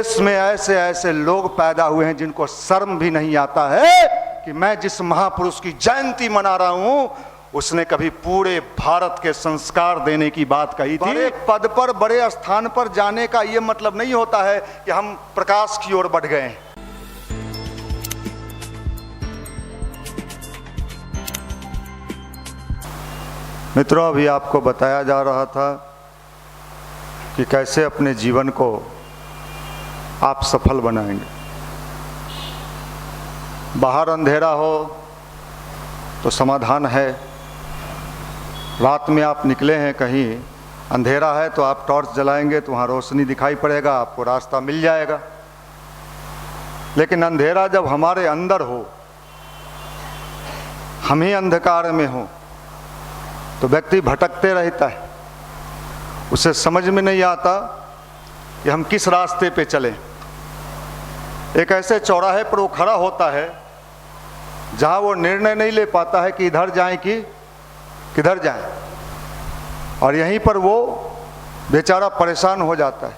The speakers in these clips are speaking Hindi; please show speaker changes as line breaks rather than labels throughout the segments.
देश में ऐसे ऐसे लोग पैदा हुए हैं जिनको शर्म भी नहीं आता है कि मैं जिस महापुरुष की जयंती मना रहा हूं उसने कभी पूरे भारत के संस्कार देने की बात कही थी। बड़े पद पर, बड़े स्थान पर जाने का यह मतलब नहीं होता है कि हम प्रकाश की ओर बढ़ गए। मित्रों, अभी आपको बताया जा रहा था कि कैसे अपने जीवन को आप सफल बनाएंगे। बाहर अंधेरा हो तो समाधान है। रात में आप निकले हैं कहीं, अंधेरा है तो आप टॉर्च जलाएंगे तो वहाँ रोशनी दिखाई पड़ेगा, आपको रास्ता मिल जाएगा। लेकिन अंधेरा जब हमारे अंदर हो, हम ही अंधकार में हो, तो व्यक्ति भटकते रहता है। उसे समझ में नहीं आता कि हम किस रास्ते पे चलें। एक ऐसे चौराहे पर वो खड़ा होता है जहाँ वो निर्णय नहीं ले पाता है कि इधर जाएं कि किधर जाएं, और यहीं पर वो बेचारा परेशान हो जाता है।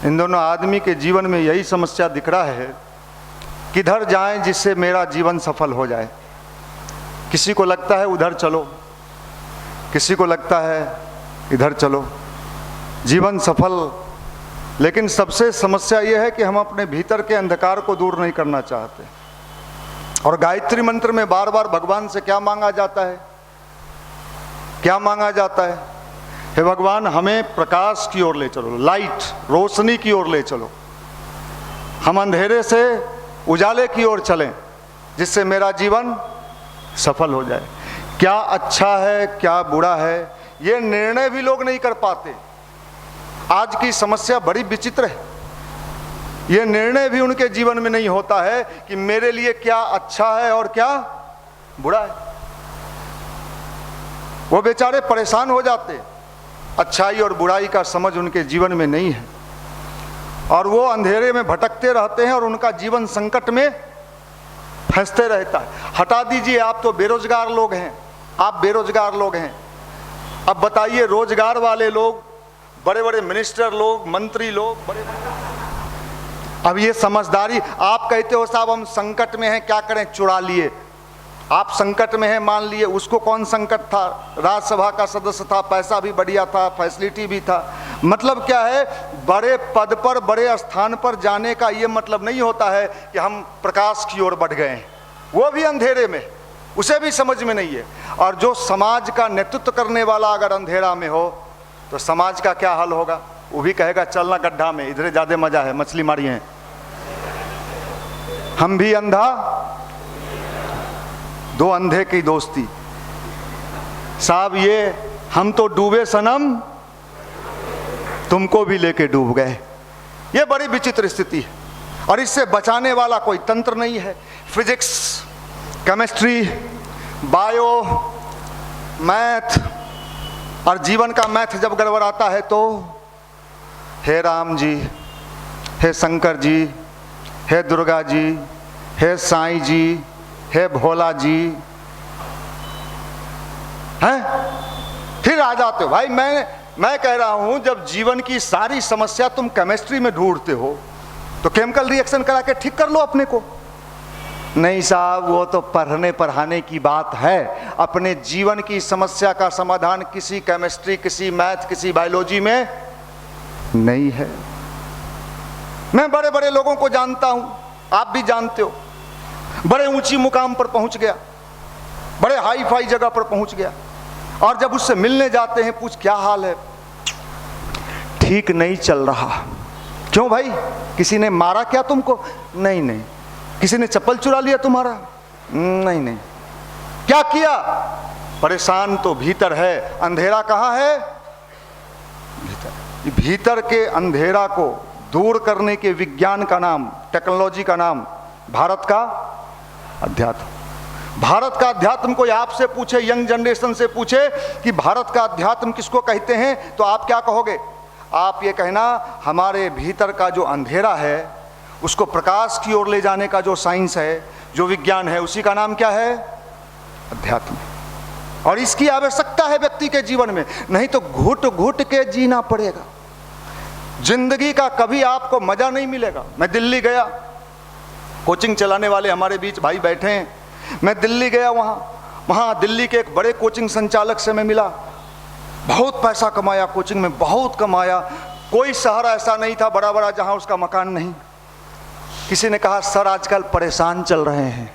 इन दोनों आदमी के जीवन में यही समस्या दिख रहा है, किधर जाएं जिससे मेरा जीवन सफल हो जाए। किसी को लगता है उधर चलो, किसी को लगता है इधर चलो, जीवन सफल। लेकिन सबसे समस्या यह है कि हम अपने भीतर के अंधकार को दूर नहीं करना चाहते। और गायत्री मंत्र में बार बार भगवान से क्या मांगा जाता है? क्या मांगा जाता है? हे भगवान, हमें प्रकाश की ओर ले चलो, लाइट, रोशनी की ओर ले चलो। हम अंधेरे से उजाले की ओर चलें जिससे मेरा जीवन सफल हो जाए। क्या अच्छा है, क्या बुरा है, ये निर्णय भी लोग नहीं कर पाते। आज की समस्या बड़ी विचित्र है। ये निर्णय भी उनके जीवन में नहीं होता है कि मेरे लिए क्या अच्छा है और क्या बुरा है। वो बेचारे परेशान हो जाते। अच्छाई और बुराई का समझ उनके जीवन में नहीं है और वो अंधेरे में भटकते रहते हैं और उनका जीवन संकट में फंसते रहता है। हटा दीजिए, आप तो बेरोजगार लोग हैं, आप बेरोजगार लोग हैं। अब बताइए, रोजगार वाले लोग, बड़े बड़े मिनिस्टर लोग, मंत्री लोग, बड़े अब ये समझदारी, आप कहते हो साहब हम संकट में हैं, क्या करें, चुरा लिए। आप संकट में हैं, मान लिए। उसको कौन संकट था? राज्यसभा का सदस्य था, पैसा भी बढ़िया था, फैसिलिटी भी था। मतलब क्या है, बड़े पद पर, बड़े स्थान पर जाने का ये मतलब नहीं होता है कि हम प्रकाश की ओर बढ़ गए हैं। वो भी अंधेरे में, उसे भी समझ में नहीं है। और जो समाज का नेतृत्व करने वाला अगर अंधेरा में हो तो समाज का क्या हाल होगा? वो भी कहेगा चलना गड्ढा में, इधर ज्यादा मजा है, मछली मारी है। हम भी अंधा, दो अंधे की दोस्ती। साहब ये हम तो डूबे सनम, तुमको भी लेके डूब गए। ये बड़ी विचित्र स्थिति है और इससे बचाने वाला कोई तंत्र नहीं है। फिजिक्स, केमिस्ट्री, बायो, मैथ और जीवन का मैथ जब गड़बड़ाता है तो हे राम जी, हे शंकर जी, हे दुर्गा जी, हे साईं जी, हे भोला जी, हैं? फिर आ जाते हो। भाई मैं कह रहा हूं, जब जीवन की सारी समस्या तुम केमिस्ट्री में ढूंढते हो तो केमिकल रिएक्शन करा के ठीक कर लो अपने को। नहीं साहब, वो तो पढ़ने पढ़ाने की बात है। अपने जीवन की समस्या का समाधान किसी केमिस्ट्री, किसी मैथ, किसी बायोलॉजी में नहीं है। मैं बड़े बड़े लोगों को जानता हूं, आप भी जानते हो। बड़े ऊंची मुकाम पर पहुंच गया, बड़े हाई फाई जगह पर पहुंच गया, और जब उससे मिलने जाते हैं, पूछ क्या हाल है? ठीक नहीं चल रहा। क्यों भाई, किसी ने मारा क्या तुमको? नहीं नहीं। किसी ने चप्पल चुरा लिया तुम्हारा? नहीं नहीं। क्या किया? परेशान तो भीतर है, अंधेरा कहाँ है? भीतर। भीतर के अंधेरा को दूर करने के विज्ञान का नाम, टेक्नोलॉजी का नाम भारत का अध्यात्म। भारत का अध्यात्म कोई आपसे पूछे, यंग जनरेशन से पूछे कि भारत का अध्यात्म किसको कहते हैं, तो आप क्या कहोगे? आप ये कहना, हमारे भीतर का जो अंधेरा है उसको प्रकाश की ओर ले जाने का जो साइंस है, जो विज्ञान है, उसी का नाम क्या है? अध्यात्म। और इसकी आवश्यकता है व्यक्ति के जीवन में, नहीं तो घुट घुट के जीना पड़ेगा। जिंदगी का कभी आपको मजा नहीं मिलेगा। मैं दिल्ली गया, कोचिंग चलाने वाले हमारे बीच भाई बैठे हैं, मैं दिल्ली गया, वहाँ दिल्ली के एक बड़े कोचिंग संचालक से मैं मिला। बहुत पैसा कमाया, कोचिंग में बहुत कमाया, कोई शहर ऐसा नहीं था बड़ा बड़ा जहाँ उसका मकान नहीं। किसी ने कहा सर आजकल परेशान चल रहे हैं।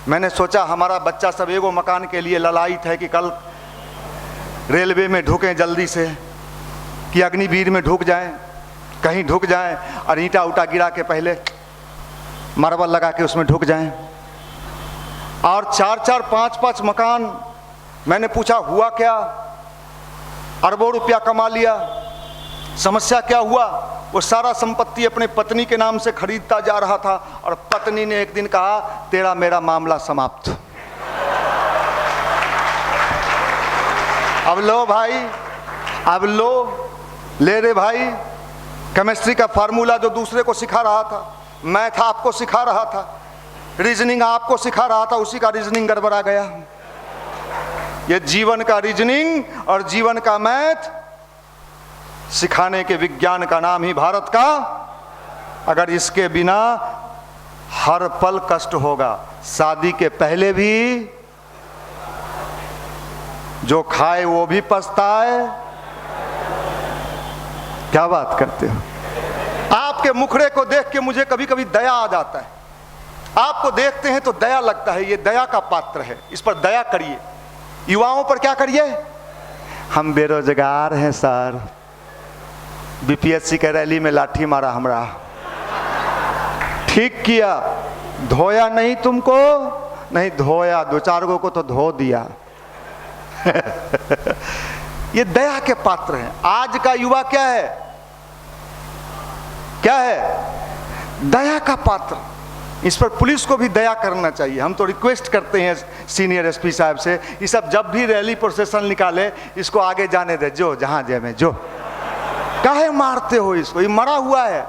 मैंने सोचा हमारा बच्चा सब एगो मकान के लिए ललायित है कि कल रेलवे में ढुकें जल्दी से, कि अग्निवीर में ढुक जाएं, कहीं ढुक जाएं और ईंटा उटा गिरा के पहले मार्बल लगा के उसमें ढुक जाएं। और 4-4 5-5 मकान। मैंने पूछा हुआ क्या? अरबों रुपया कमा लिया, समस्या क्या हुआ? वो सारा संपत्ति अपने पत्नी के नाम से खरीदता जा रहा था और पत्नी ने एक दिन कहा तेरा मेरा मामला समाप्त। अब लो भाई, अब लो, ले रे भाई। केमिस्ट्री का फार्मूला जो दूसरे को सिखा रहा था, मैथ आपको सिखा रहा था, रीजनिंग आपको सिखा रहा था, उसी का रीजनिंग गड़बड़ा गया। ये जीवन का रीजनिंग और जीवन का मैथ सिखाने के विज्ञान का नाम ही भारत का। अगर इसके बिना हर पल कष्ट होगा, शादी के पहले भी, जो खाए वो भी पछताए। क्या बात करते हो? आपके मुखड़े को देख के मुझे कभी कभी दया आ जाता है। आपको देखते हैं तो दया लगता है, ये दया का पात्र है, इस पर दया करिए। युवाओं पर क्या करिए? हम बेरोजगार हैं सर, बीपीएससी के रैली में लाठी मारा हमरा। ठीक किया, धोया नहीं तुमको, नहीं धोया, 2-4 को तो धो दिया। ये दया के पात्र हैं। आज का युवा क्या है? क्या है? दया का पात्र। इस पर पुलिस को भी दया करना चाहिए। हम तो रिक्वेस्ट करते हैं सीनियर एसपी साहब से, ये सब जब भी रैली प्रोसेशन निकाले इसको आगे जाने दे, जो जहां जाए में जो। काहे मारते हो इसको? ये मरा हुआ है,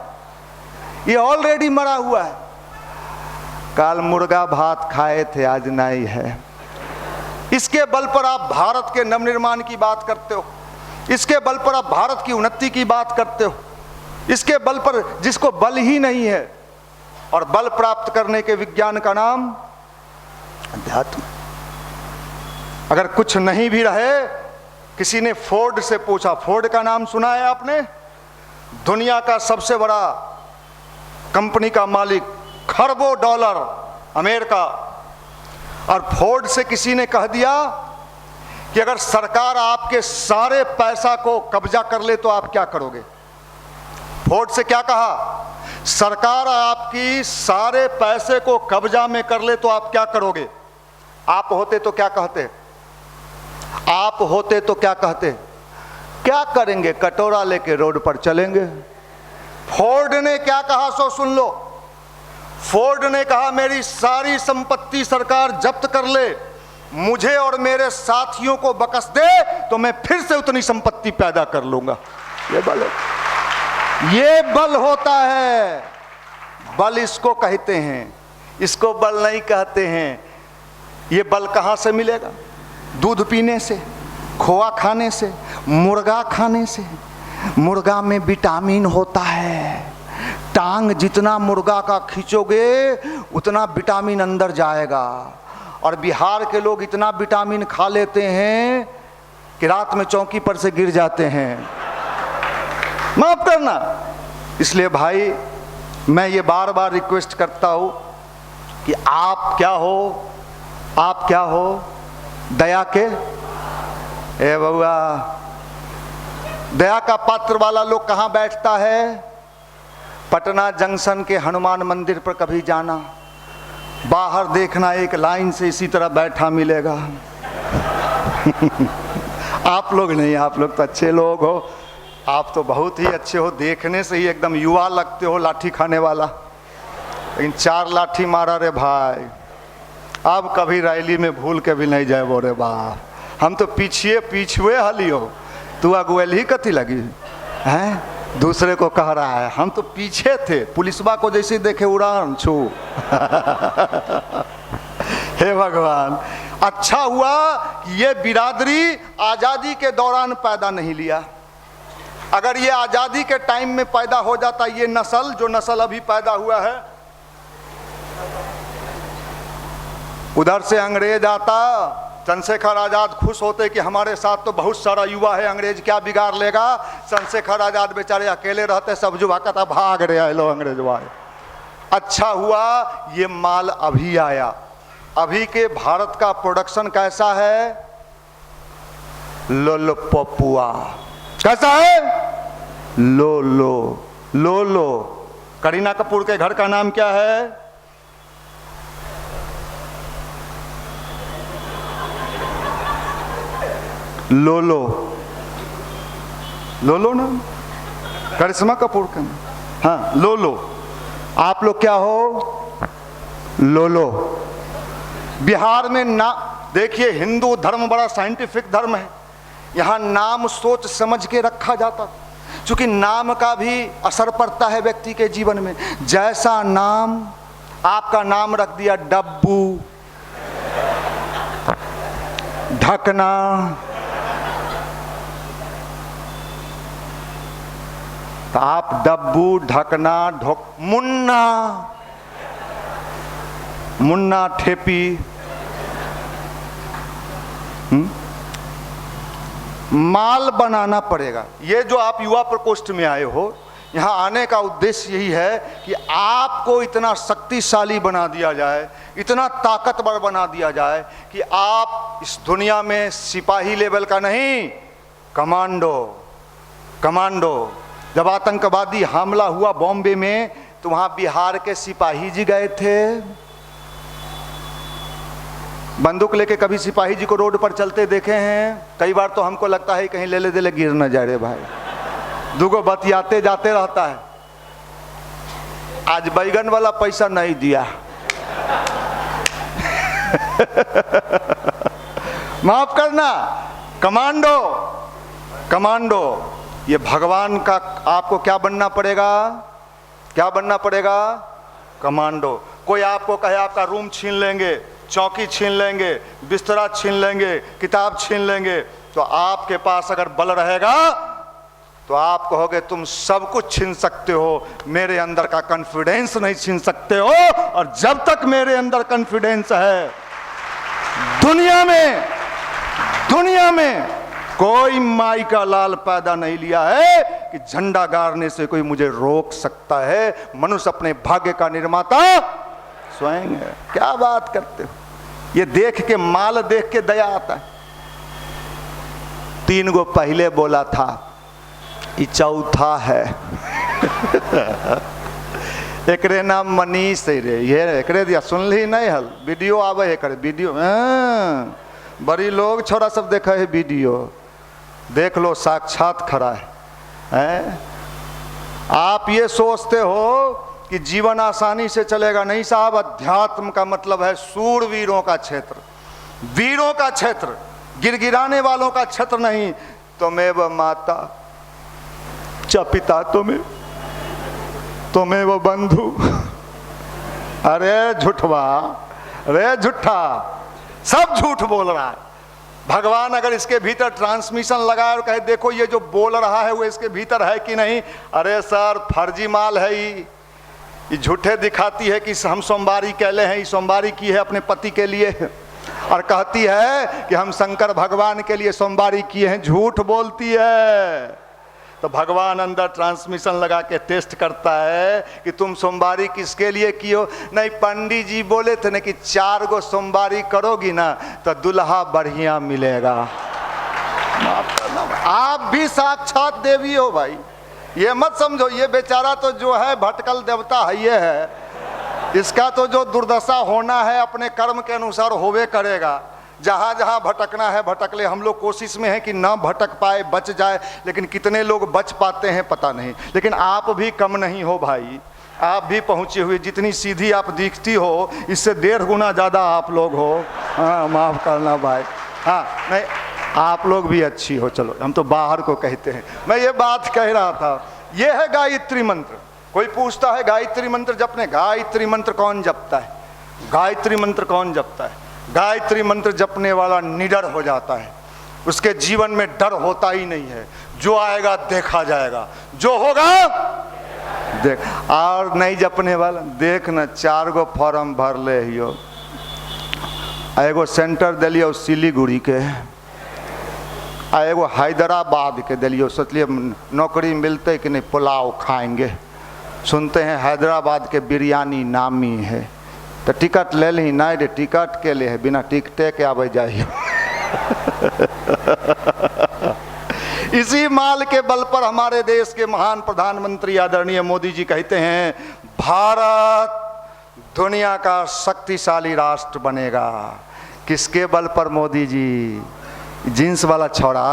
ये ऑलरेडी मरा हुआ है। काल मुर्गा भात खाए थे, आज नहीं है। इसके बल पर आप भारत के नवनिर्माण की बात करते हो, इसके बल पर आप भारत की उन्नति की बात करते हो, इसके बल पर जिसको बल ही नहीं है। और बल प्राप्त करने के विज्ञान का नाम अध्यात्म। अगर कुछ नहीं भी रहे, किसी ने फोर्ड से पूछा, फोर्ड का नाम सुना है आपने? दुनिया का सबसे बड़ा कंपनी का मालिक, खरबों डॉलर अमेरिका। और फोर्ड से किसी ने कह दिया कि अगर सरकार आपके सारे पैसा को कब्जा कर ले तो आप क्या करोगे? फोर्ड से क्या कहा? सरकार आपकी सारे पैसे को कब्जा में कर ले तो आप क्या करोगे? आप होते तो क्या कहते? आप होते तो क्या कहते? क्या करेंगे? कटोरा लेके रोड पर चलेंगे। फोर्ड ने क्या कहा सो सुन लो। फोर्ड ने कहा मेरी सारी संपत्ति सरकार जब्त कर ले, मुझे और मेरे साथियों को बकस दे तो मैं फिर से उतनी संपत्ति पैदा कर लूंगा। ये बल है, ये बल होता है। बल इसको कहते हैं, इसको बल नहीं कहते हैं। ये बल कहां से मिलेगा? दूध पीने से, खोआ खाने से, मुर्गा खाने से। मुर्गा में विटामिन होता है। टांग जितना मुर्गा का खींचोगे उतना विटामिन अंदर जाएगा। और बिहार के लोग इतना विटामिन खा लेते हैं कि रात में चौकी पर से गिर जाते हैं। माफ करना। इसलिए भाई मैं ये बार बार रिक्वेस्ट करता हूं कि आप क्या हो? आप क्या हो? दया के, ए बउआ, दया का पात्र वाला लोग कहां बैठता है? पटना जंक्शन के हनुमान मंदिर पर कभी जाना, बाहर देखना, एक लाइन से इसी तरह बैठा मिलेगा। आप लोग नहीं, आप लोग तो अच्छे लोग हो, आप तो बहुत ही अच्छे हो, देखने से ही एकदम युवा लगते हो, लाठी खाने वाला। लेकिन 4 लाठी मारा रे भाई, अब कभी रैली में भूल के भी नहीं जाए। बोरे बाप, हम तो पीछे हली हो, तू अगुएल ही कथी लगी हैं? दूसरे को कह रहा है हम तो पीछे थे, पुलिसवा को जैसे देखे उड़ान छू। हे भगवान, अच्छा हुआ कि ये बिरादरी आजादी के दौरान पैदा नहीं लिया। अगर ये आजादी के टाइम में पैदा हो जाता, ये नस्ल जो नस्ल अभी पैदा हुआ है, उधर से अंग्रेज आता, चंद्रशेखर आजाद खुश होते कि हमारे साथ तो बहुत सारा युवा है, अंग्रेज क्या बिगाड़ लेगा। चंद्रशेखर आजाद बेचारे अकेले रहते, सब युवा कहता भाग रहे लो अंग्रेज भाई। अच्छा हुआ ये माल अभी आया। अभी के भारत का प्रोडक्शन कैसा है? लोलोपपुआ कैसा है? लोलो लोलो। करीना कपूर के घर का नाम क्या है? लोलो। लोलो नाम करिश्मा कपूर का नाम। हाँ लोलो। आप लोग क्या हो? लोलो। बिहार में ना देखिए, हिंदू धर्म बड़ा साइंटिफिक धर्म है। यहाँ नाम सोच समझ के रखा जाता, क्योंकि नाम का भी असर पड़ता है व्यक्ति के जीवन में। जैसा नाम, आपका नाम रख दिया डब्बू, ढकना, तो आप डब्बू, ढकना, मुन्ना, मुन्ना ठेपी, माल बनाना पड़ेगा। ये जो आप युवा प्रकोष्ठ में आए हो, यहाँ आने का उद्देश्य यही है कि आपको इतना शक्तिशाली बना दिया जाए, इतना ताकतवर बना दिया जाए कि आप इस दुनिया में सिपाही लेवल का नहीं, कमांडो। कमांडो। जब आतंकवादी हमला हुआ बॉम्बे में, तो वहाँ बिहार के सिपाही जी गए थे। बंदूक लेके कभी सिपाही जी को रोड पर चलते देखे हैं? कई बार तो हमको लगता है कहीं ले दे गिर न जाए रे भाई। दूगो बतियाते जाते रहता है। आज बैगन वाला पैसा नहीं दिया माफ करना। कमांडो। कमांडो। ये भगवान का आपको क्या बनना पड़ेगा? क्या बनना पड़ेगा? कमांडो। कोई आपको कहे आपका रूम छीन लेंगे, चौकी छीन लेंगे, बिस्तरा छीन लेंगे, किताब छीन लेंगे, तो आपके पास अगर बल रहेगा तो आप कहोगे तुम सब कुछ छीन सकते हो, मेरे अंदर का कॉन्फिडेंस नहीं छीन सकते हो। और जब तक मेरे अंदर कॉन्फिडेंस है, दुनिया में कोई माई का लाल पैदा नहीं लिया है कि झंडा गाड़ने से कोई मुझे रोक सकता है। मनुष्य अपने भाग्य का निर्माता स्वयं है। क्या बात करते हो? ये देख के, माल देख के दया आता है। 3 गो पहले बोला था, ये चौथा है एकरे नाम मनीष है रे। ये एकरे दिया सुन ली नहीं हल? वीडियो आवे है करे वीडियो। बड़ी लोग छोरा सब देखा है वीडियो, देख लो साक्षात खड़ा है। आप ये सोचते हो कि जीवन आसानी से चलेगा? नहीं साहब, अध्यात्म का मतलब है सूरवीरों का क्षेत्र, वीरों का क्षेत्र, गिरगिराने वालों का क्षेत्र नहीं। त्वमेव माता च पिता त्वमेव बंधु। अरे झूठवा, अरे झूठा, सब झूठ बोल रहा है। भगवान अगर इसके भीतर ट्रांसमिशन लगाए और कहे देखो ये जो बोल रहा है वो इसके भीतर है कि नहीं, अरे सर फर्जी माल है। ये झूठे दिखाती है कि हम सोमवारी कहले हैं, ये सोमवारी की है अपने पति के लिए, और कहती है कि हम शंकर भगवान के लिए सोमवारी किए हैं। झूठ बोलती है। तो भगवान अंदर ट्रांसमिशन लगा के टेस्ट करता है कि तुम सोमवारी किसके लिए कियो। नहीं, पंडित जी बोले थे ना कि 4 गो सोमवारी करोगी ना तो दुल्हा बढ़िया मिलेगा। आप भी साक्षात देवी हो भाई, ये मत समझो ये बेचारा तो जो है भटकल देवता है, ये है, इसका तो जो दुर्दशा होना है अपने कर्म के अनुसार होवे करेगा। जहाँ जहाँ भटकना है भटक ले। हम लोग कोशिश में है कि ना भटक पाए, बच जाए, लेकिन कितने लोग बच पाते हैं पता नहीं। लेकिन आप भी कम नहीं हो भाई, आप भी पहुँचे हुए। जितनी सीधी आप दिखती हो इससे 1.5 गुना ज़्यादा आप लोग हो। हाँ माफ़ करना भाई। हाँ नहीं, आप लोग भी अच्छी हो। चलो हम तो बाहर को कहते हैं। मैं ये बात कह रहा था, ये है गायत्री मंत्र। कोई पूछता है गायत्री मंत्र जपने, गायत्री मंत्र कौन जपता है? गायत्री मंत्र कौन जपता है? गायत्री मंत्र जपने वाला निडर हो जाता है, उसके जीवन में डर होता ही नहीं है। जो आएगा देखा जाएगा, जो होगा देख। और नहीं जपने वाला देख न 4 गो फॉर्म भर ले हियो, एगो सेंटर दिलियो सिलीगुड़ी के, आ एगो हैदराबाद के दिलियो। सोचलिए नौकरी मिलते कि नहीं, पुलाव खाएंगे। सुनते हैं हैदराबाद के बिरयानी नामी है, तो टिकट ले ली। नहीं रे, टिकट के लिए है, बिना टिकटे के आवे जाइए। इसी माल के बल पर हमारे देश के महान प्रधानमंत्री आदरणीय मोदी जी कहते हैं, भारत दुनिया का शक्तिशाली राष्ट्र बनेगा। किसके बल पर मोदी जी? जींस वाला छोड़ा,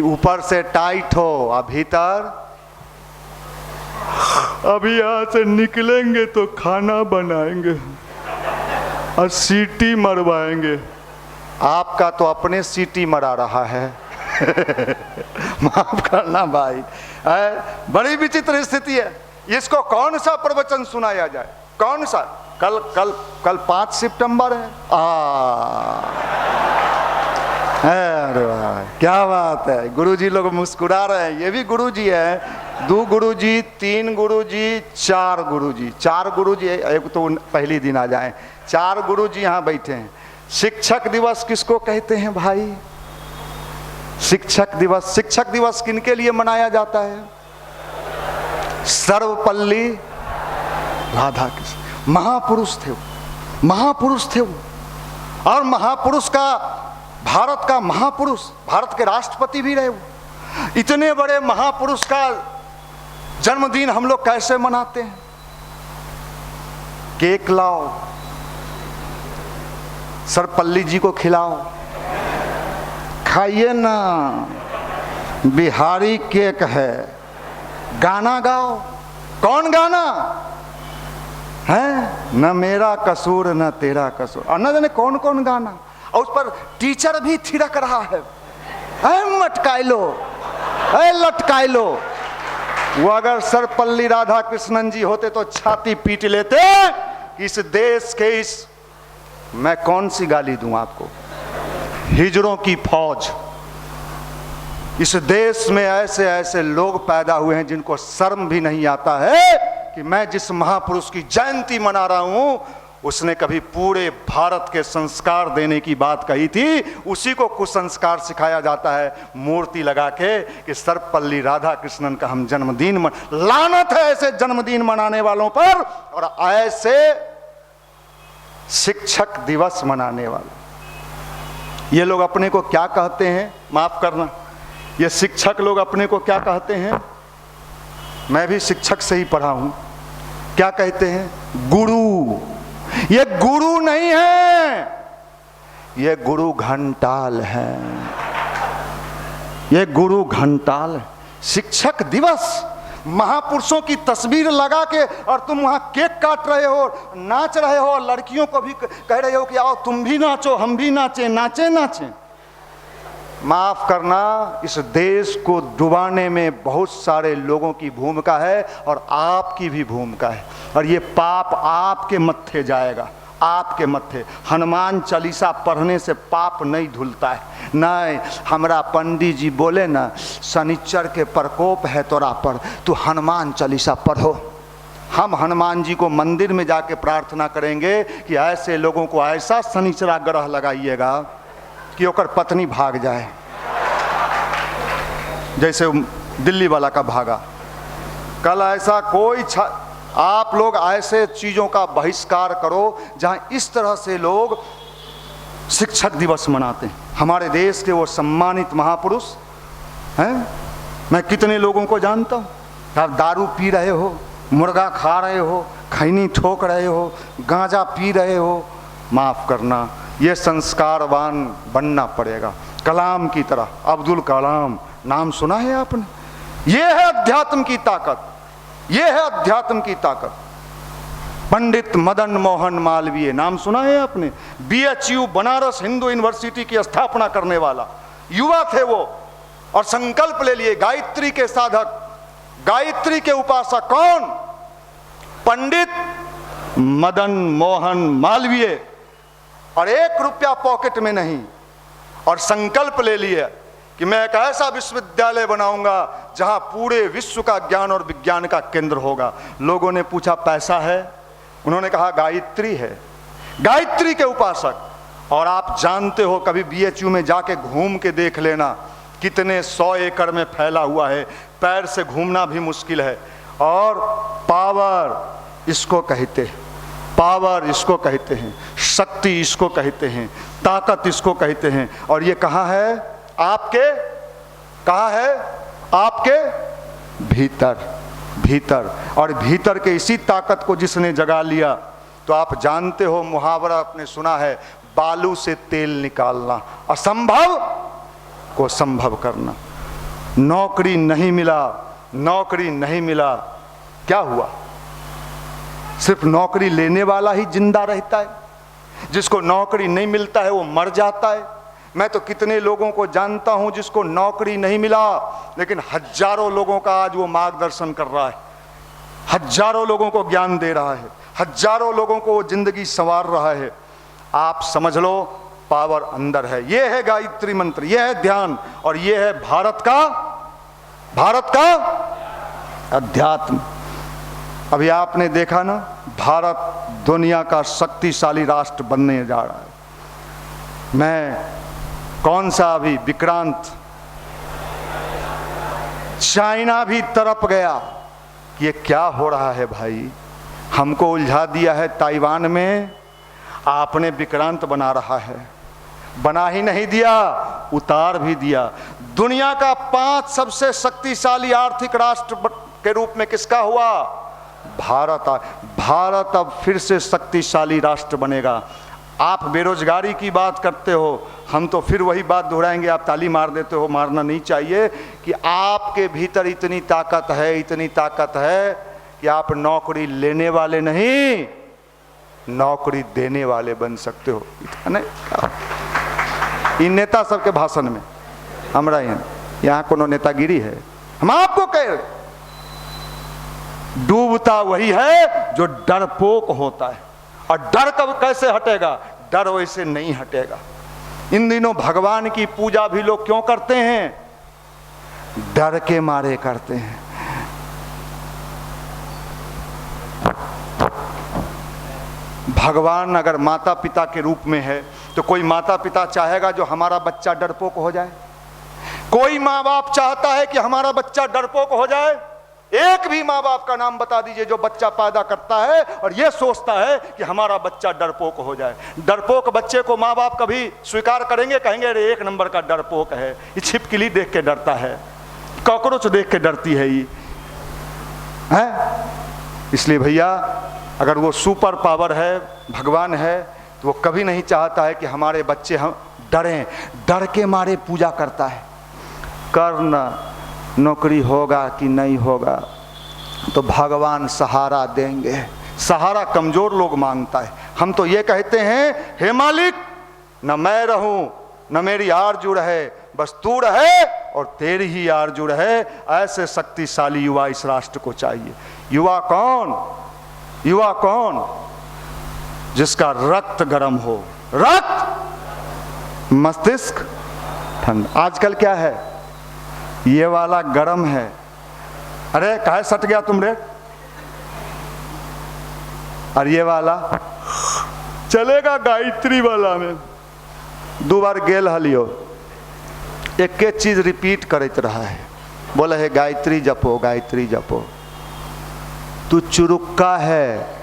ऊपर से टाइट हो और भीतर, अभी यहाँ से निकलेंगे तो खाना बनाएंगे और सीटी मरवाएंगे। आपका तो अपने सीटी मरा रहा है। माफ करना भाई, बड़ी विचित्र स्थिति है। इसको कौन सा प्रवचन सुनाया जाए? कौन सा? कल 5 सितंबर है। अरे वाह, क्या बात है। गुरुजी लोग मुस्कुरा रहे हैं। ये भी गुरुजी है, 2 गुरुजी, 3 गुरुजी, 4 गुरुजी। 4 गुरुजी, एक तो पहली दिन आ जाए। 4 गुरुजी यहाँ बैठे हैं। शिक्षक दिवस किसको कहते हैं भाई? शिक्षक दिवस। शिक्षक दिवस किनके लिए मनाया जाता है? सर्वपल्ली राधाकृष्ण। महापुरुष थे वो, महापुरुष थे वो। और महापुरुष का, भारत का महापुरुष, भारत के राष्ट्रपति भी रहे वो। इतने बड़े महापुरुष का जन्मदिन हम लोग कैसे मनाते हैं? केक लाओ, सर्वपल्ली जी को खिलाओ, खाइए ना, बिहारी केक है। गाना गाओ। कौन गाना है? न मेरा कसूर न तेरा कसूर, और न जाने कौन कौन गाना। और उस पर टीचर भी थिरक रहा है, मटकाई लो, लटकाई लो। वो अगर सर्वपल्ली राधाकृष्णन जी होते तो छाती पीट लेते कि इस देश के इस, मैं कौन सी गाली दूं आपको, हिजड़ों की फौज। इस देश में ऐसे ऐसे लोग पैदा हुए हैं जिनको शर्म भी नहीं आता है कि मैं जिस महापुरुष की जयंती मना रहा हूं, उसने कभी पूरे भारत के संस्कार देने की बात कही थी। उसी को कुसंस्कार सिखाया जाता है मूर्ति लगा के कि सर्वपल्ली राधाकृष्णन का हम जन्मदिन लानत है ऐसे जन्मदिन मनाने वालों पर, और ऐसे शिक्षक दिवस मनाने वाले। ये लोग अपने को क्या कहते हैं? माफ करना, ये शिक्षक लोग अपने को क्या कहते हैं? मैं भी शिक्षक से ही पढ़ा हूं। क्या कहते हैं? गुरु। ये गुरु नहीं है, ये गुरु घंटाल है, ये गुरु घंटाल है। शिक्षक दिवस, महापुरुषों की तस्वीर लगा के और तुम वहां केक काट रहे हो, नाच रहे हो, लड़कियों को भी कह रहे हो कि आओ तुम भी नाचो, हम भी नाचें, नाचें नाचें। माफ करना, इस देश को डुबाने में बहुत सारे लोगों की भूमिका है और आपकी भी भूमिका है, और ये पाप आपके मत्थे जाएगा, आपके मत्थे। हनुमान चालीसा पढ़ने से पाप नहीं धुलता है। नहीं, हमारा पंडित जी बोले ना, शनिचर के प्रकोप है तोरा पर, तू हनुमान चालीसा पढ़ो। हम हनुमान जी को मंदिर में जाके प्रार्थना करेंगे कि ऐसे लोगों को ऐसा शनिचरा ग्रह लगाइएगा कि ओकर पत्नी भाग जाए, जैसे दिल्ली वाला का भागा। कल ऐसा कोई आप लोग ऐसे चीज़ों का बहिष्कार करो जहां इस तरह से लोग शिक्षक दिवस मनाते हैं। हमारे देश के वो सम्मानित महापुरुष हैं, मैं कितने लोगों को जानता हूँ। आप दारू पी रहे हो, मुर्गा खा रहे हो, खैनी ठोक रहे हो, गांजा पी रहे हो, माफ़ करना, ये संस्कारवान बनना पड़ेगा, कलाम की तरह। अब्दुल कलाम नाम सुना है आपने? ये है अध्यात्म की ताकत, ये है अध्यात्म की ताकत। पंडित मदन मोहन मालवीय नाम सुना है आपने? BHU बनारस हिंदू यूनिवर्सिटी की स्थापना करने वाला युवा थे वो, और संकल्प ले लिए गायत्री के साधक, गायत्री के उपासक। कौन? पंडित मदन मोहन मालवीय। और 1 रुपया पॉकेट में नहीं, और संकल्प ले लिए कि मैं एक ऐसा विश्वविद्यालय बनाऊंगा जहां पूरे विश्व का ज्ञान और विज्ञान का केंद्र होगा। लोगों ने पूछा पैसा है? उन्होंने कहा गायत्री है, गायत्री के उपासक। और आप जानते हो, कभी BHU में जाके घूम के देख लेना, कितने 100 एकड़ में फैला हुआ है, पैर से घूमना भी मुश्किल है। और पावर इसको कहते हैं, पावर इसको कहते हैं, शक्ति इसको कहते हैं, ताकत इसको कहते हैं। और ये कहाँ है? आपके, कहाँ है? आपके भीतर, भीतर। और भीतर के इसी ताकत को जिसने जगा लिया, तो आप जानते हो, मुहावरा आपने सुना है, बालू से तेल निकालना, असंभव को संभव करना। नौकरी नहीं मिला, नौकरी नहीं मिला, क्या हुआ? सिर्फ नौकरी लेने वाला ही जिंदा रहता है, जिसको नौकरी नहीं मिलता है वो मर जाता है। मैं तो कितने लोगों को जानता हूं जिसको नौकरी नहीं मिला, लेकिन हजारों लोगों का आज वो मार्गदर्शन कर रहा है, हजारों लोगों को ज्ञान दे रहा है, हजारों लोगों को वो जिंदगी संवार रहा है। आप समझ लो, पावर अंदर है। ये है गायत्री मंत्र, ये है ध्यान, और ये है भारत का अध्यात्म। अभी आपने देखा ना, भारत दुनिया का शक्तिशाली राष्ट्र बनने जा रहा है। मैं कौन सा अभी विक्रांत, चाइना भी तरप गया कि ये क्या हो रहा है भाई, हमको उलझा दिया है ताइवान में, आपने विक्रांत बना रहा है। बना ही नहीं दिया, उतार भी दिया। दुनिया का 5 सबसे शक्तिशाली आर्थिक राष्ट्र के रूप में किसका हुआ? भारत। भारत अब फिर से शक्तिशाली राष्ट्र बनेगा। आप बेरोजगारी की बात करते हो, हम तो फिर वही बात दोहराएंगे, आप ताली मार देते हो, मारना नहीं चाहिए, कि आपके भीतर इतनी ताकत है, इतनी ताकत है कि आप नौकरी लेने वाले नहीं, नौकरी देने वाले बन सकते हो। इन नेता सबके भाषण में हमारा यहाँ कोनो नेतागिरी है? हम आपको कह रहे, डूबता वही है जो डरपोक होता है। और डर कब कैसे हटेगा? डर वैसे नहीं हटेगा। इन दिनों भगवान की पूजा भी लोग क्यों करते हैं? डर के मारे करते हैं। भगवान अगर माता पिता के रूप में है, तो कोई माता पिता चाहेगा जो हमारा बच्चा डरपोक हो जाए? कोई माँ बाप चाहता है कि हमारा बच्चा डरपोक हो जाए? एक भी माँ बाप का नाम बता दीजिए जो बच्चा पैदा करता है और यह सोचता है कि हमारा बच्चा डरपोक हो जाए। डरपोक बच्चे को माँ बाप कभी स्वीकार करेंगे? कहेंगे अरे 1 नंबर का डरपोक है, ये छिपकली देख के डरता है, कॉकरोच देख के डरती है ये है। इसलिए भैया, अगर वो सुपर पावर है, भगवान है, तो वो कभी नहीं चाहता है कि हमारे बच्चे हम डरें। डर के मारे पूजा करता है। करना नौकरी होगा कि नहीं होगा तो भगवान सहारा देंगे। सहारा कमजोर लोग मांगता है। हम तो ये कहते हैं, हे मालिक, न मैं रहूं न मेरी आरजू रहे, बस तू रहे और तेरी ही आरजू रहे। ऐसे शक्तिशाली युवा इस राष्ट्र को चाहिए। युवा कौन? युवा कौन? जिसका रक्त गर्म हो, रक्त, मस्तिष्क ठंड। आजकल क्या है, ये वाला गर्म है। अरे काहे सट गया तुम रे? और ये वाला चलेगा गायत्री वाला में 2 बार गेल हलियो, एक चीज रिपीट करते रहा है, बोला है गायत्री जपो, गायत्री जपो। तू चुरुक्का है,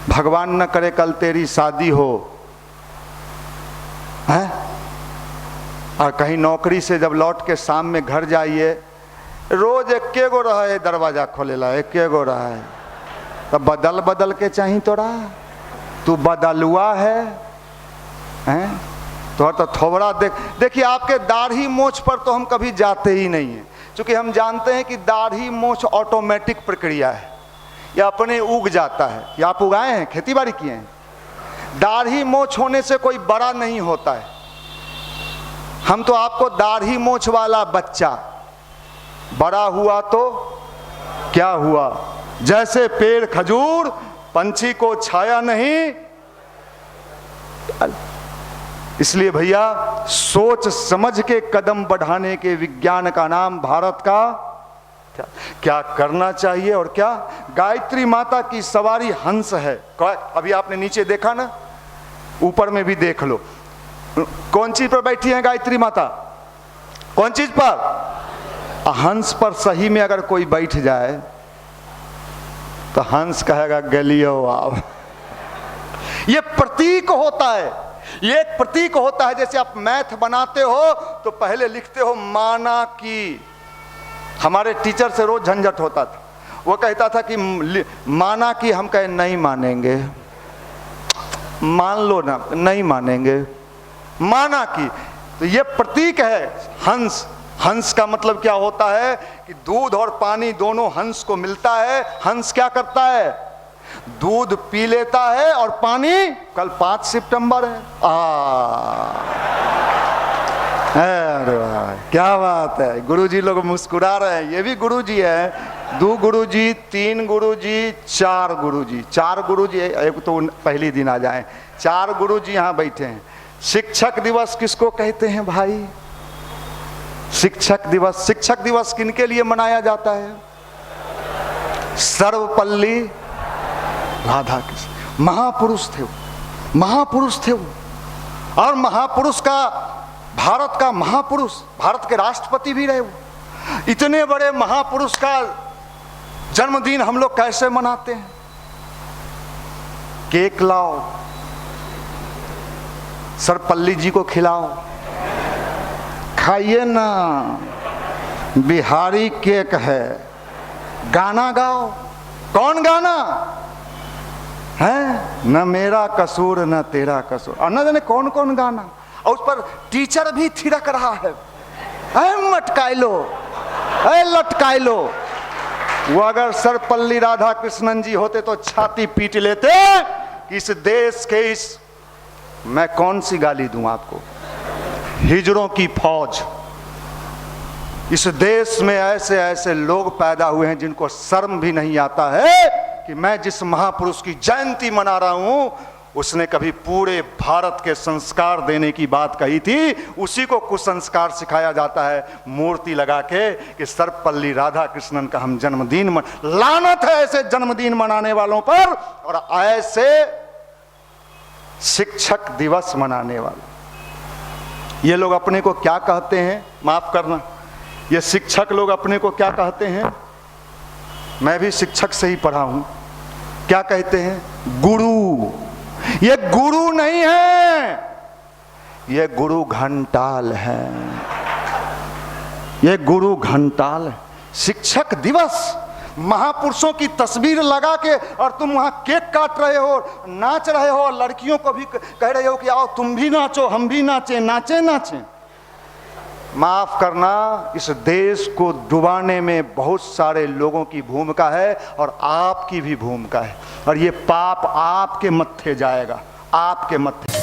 भगवान न करे कल तेरी शादी हो, है? और कहीं नौकरी से जब लौट के शाम में घर जाइए, रोज एके गो रहा है दरवाजा खोलेला, एके गो रहा है, तब बदल बदल के चाहिए तोरा? तू बदलुआ है, हैं? तो थोबड़ा देखिए, आपके दाढ़ी मोछ पर तो हम कभी जाते ही नहीं हैं, क्योंकि हम जानते हैं कि दाढ़ी मोछ ऑटोमेटिक प्रक्रिया है, या अपने उग जाता है। या आप उगाए हैं, खेती बाड़ी किए हैं? दाढ़ी मोछ होने से कोई बड़ा नहीं होता है। हम तो आपको दाढ़ी मोछ वाला बच्चा, बड़ा हुआ तो क्या हुआ? जैसे पेड़ खजूर, पंछी को छाया नहीं। इसलिए भैया सोच समझ के कदम बढ़ाने के विज्ञान का नाम भारत का क्या करना चाहिए और क्या। गायत्री माता की सवारी हंस है। अभी आपने नीचे देखा ना, ऊपर में भी देख लो, कौन चीज पर बैठी है गायत्री माता? कौन चीज पर? हंस पर सही में अगर कोई बैठ जाए तो हंस कहेगा गलियो आप। ये प्रतीक होता है, ये एक प्रतीक होता है। जैसे आप मैथ बनाते हो तो पहले लिखते हो माना की। हमारे टीचर से रोज झंझट होता था, वो कहता था कि माना की, हम कहे नहीं मानेंगे, मान लो ना, नहीं मानेंगे, माना की। तो ये प्रतीक है हंस। हंस का मतलब क्या होता है कि दूध और पानी दोनों हंस को मिलता है। हंस क्या करता है? दूध पी लेता है और पानी, कल 5 सितंबर है। अरे क्या बात है, गुरुजी लोग मुस्कुरा रहे हैं। ये भी गुरुजी है, 2 गुरुजी, 3 गुरुजी, 4 गुरुजी। 4 गुरुजी, एक तो पहली दिन आ जाए। 4 गुरुजी यहाँ बैठे हैं। शिक्षक दिवस किसको कहते हैं भाई? शिक्षक दिवस। शिक्षक दिवस किनके लिए मनाया जाता है? सर्वपल्ली राधाकृष्ण। महापुरुष थे वो, महापुरुष थे वो। और महापुरुष का, भारत का महापुरुष, भारत के राष्ट्रपति भी रहे वो। इतने बड़े महापुरुष का जन्मदिन हम लोग कैसे मनाते हैं? केक लाओ, सर्वपल्ली जी को खिलाओ, खाइए ना, बिहारी केक है। गाना गाओ। कौन गाना है? न मेरा कसूर न तेरा कसूर, और न जाने कौन कौन गाना। और उस पर टीचर भी थिरक रहा है, मटकाई लो, लटकाई लो। वो अगर सर्वपल्ली राधाकृष्णन जी होते तो छाती पीट लेते कि इस देश के इस, मैं कौन सी गाली दूं आपको, हिजड़ों की फौज। इस देश में ऐसे ऐसे लोग पैदा हुए हैं जिनको शर्म भी नहीं आता है कि मैं जिस महापुरुष की जयंती मना रहा हूं, उसने कभी पूरे भारत के संस्कार देने की बात कही थी। उसी को कुसंस्कार सिखाया जाता है मूर्ति लगा के कि सर्वपल्ली राधाकृष्णन का हम जन्मदिन लानत है ऐसे जन्मदिन मनाने वालों पर, और ऐसे शिक्षक दिवस मनाने वाले। ये लोग अपने को क्या कहते हैं? माफ करना, ये शिक्षक लोग अपने को क्या कहते हैं? मैं भी शिक्षक से ही पढ़ा हूं। क्या कहते हैं? गुरु। ये गुरु नहीं है, ये गुरु घंटाल है, ये गुरु घंटाल है। शिक्षक दिवस, महापुरुषों की तस्वीर लगा के और तुम वहां केक काट रहे हो, नाच रहे हो, लड़कियों को भी कह रहे हो कि आओ तुम भी नाचो, हम भी नाचें, नाचें नाचें। माफ करना, इस देश को डुबाने में बहुत सारे लोगों की भूमिका है और आपकी भी भूमिका है, और ये पाप आपके मत्थे जाएगा, आपके मत्थे।